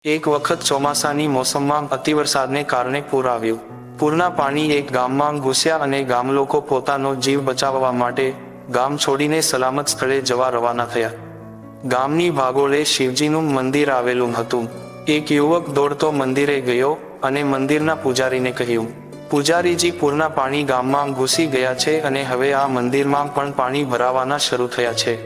એક વખત ચોમાસાની મોસમમાં અતિવરસાદને કારણે પૂર આવ્યું. પૂરના પાણી એક ગામમાં ઘૂસ્યા અને ગામલોકો પોતાનો જીવ બચાવવા માટે ગામ છોડીને સલામત સ્થળે જવા રવાના થયા. ગામની ભાગોળે શિવજીનું મંદિર આવેલું હતું. એક યુવક દોડતો મંદિરે ગયો અને મંદિરના પૂજારીને કહ્યું, પૂજારીજી, પૂરના પાણી ગામમાં ઘૂસી ગયા છે અને હવે આ મંદિરમાં પણ પાણી ભરાવાના શરૂ થયા છે.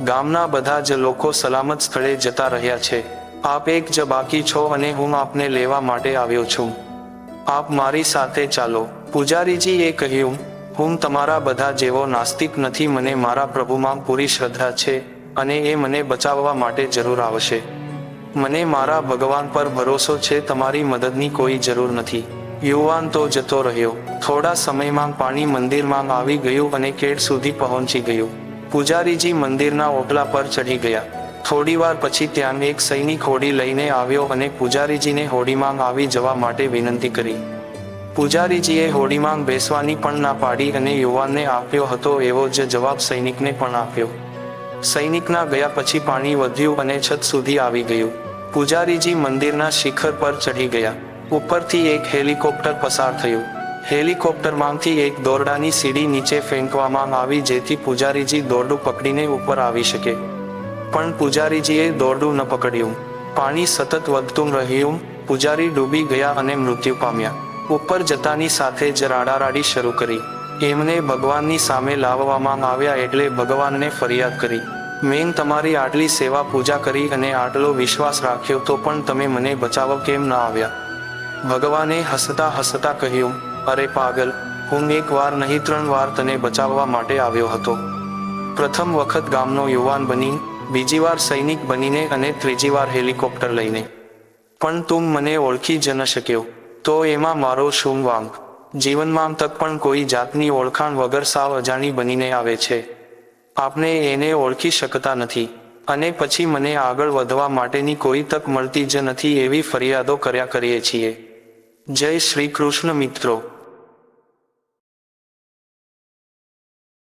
ગામના બધા જ લોકો સલામત સ્થળે જતા રહ્યા છે. આપ એક જ બાકી છો અને હું આપને લેવા માટે આવ્યો છું. આપ મારી સાથે ચાલો. પૂજારીજીએ કહ્યું, હું તમારા બધા જેવો નાસ્તિક નથી. મને મારા પ્રભુમાં પૂરી શ્રદ્ધા છે અને એ મને બચાવવા માટે જરૂર આવશે. મને મારા ભગવાન પર ભરોસો છે. તમારી મદદની કોઈ જરૂર નથી. યુવાન તો જતો રહ્યો. થોડા સમયમાં પાણી મંદિરમાં આવી ગયું અને કેડ સુધી પહોંચી ગયું. પૂજારીજી મંદિરના ઓટલા પર ચઢી ગયા. થોડીવાર પછી ત્યાં એક સૈનિક હોડી લઈને આવ્યો અને પૂજારીજીને હોડીમાં આવી જવા માટે વિનંતી કરી. પૂજારીજીએ હોડીમાં બેસવાની પણ ના પાડી અને યુવાનને આપ્યો હતો એવો જ જવાબ સૈનિકને પણ આપ્યો. સૈનિકના ગયા પછી પાણી વધ્યું અને છત સુધી આવી ગયું. પૂજારીજી મંદિરના શિખર પર ચઢી ગયા. ઉપરથી એક હેલિકોપ્ટર પસાર થયું. હેલિકોપ્ટરમાંથી એક દોરડાની સીડી નીચે ફેંકવામાં આવી જેથી પૂજારીજી દોરડું પકડીને ઉપર આવી શકે. પણ પૂજારીજીએ દોરડું ન પકડ્યું. પાણી સતત વધતું રહ્યું. પૂજારી ડૂબી ગયા અને મૃત્યુ પામ્યા. ઉપર જતાની સાથે જ રાડારાડી શરૂ કરી. એમને ભગવાનની સામે લાવવામાં આવ્યા એટલે ભગવાનને ફરિયાદ કરી, મેં તમારી આટલી સેવા પૂજા કરી અને આટલો વિશ્વાસ રાખ્યો તો પણ તમે મને બચાવવા કેમ ન આવ્યા? ભગવાને હસતા હસતા કહ્યું, અરે પાગલ, હું એક વાર નહીં 3 વાર તને બચાવવા માટે આવ્યો હતો. પ્રથમ વખત ગામનો યુવાન બની, બીજી વાર સૈનિક બનીને અને ત્રીજી વાર હેલિકોપ્ટર લઈને. પણ તું મને ઓળખી જ ન શક્યો તો એમાં મારો શું વાંક? જીવનમાં તક પણ કોઈ જાતની ઓળખાણ વગર સાવ અજાણી બનીને આવે છે. આપને એને ઓળખી શકતા નથી અને પછી મને આગળ વધવા માટેની કોઈ તક મળતી જ નથી એવી ફરિયાદો કર્યા કરીએ છીએ. જય શ્રી કૃષ્ણ મિત્રો.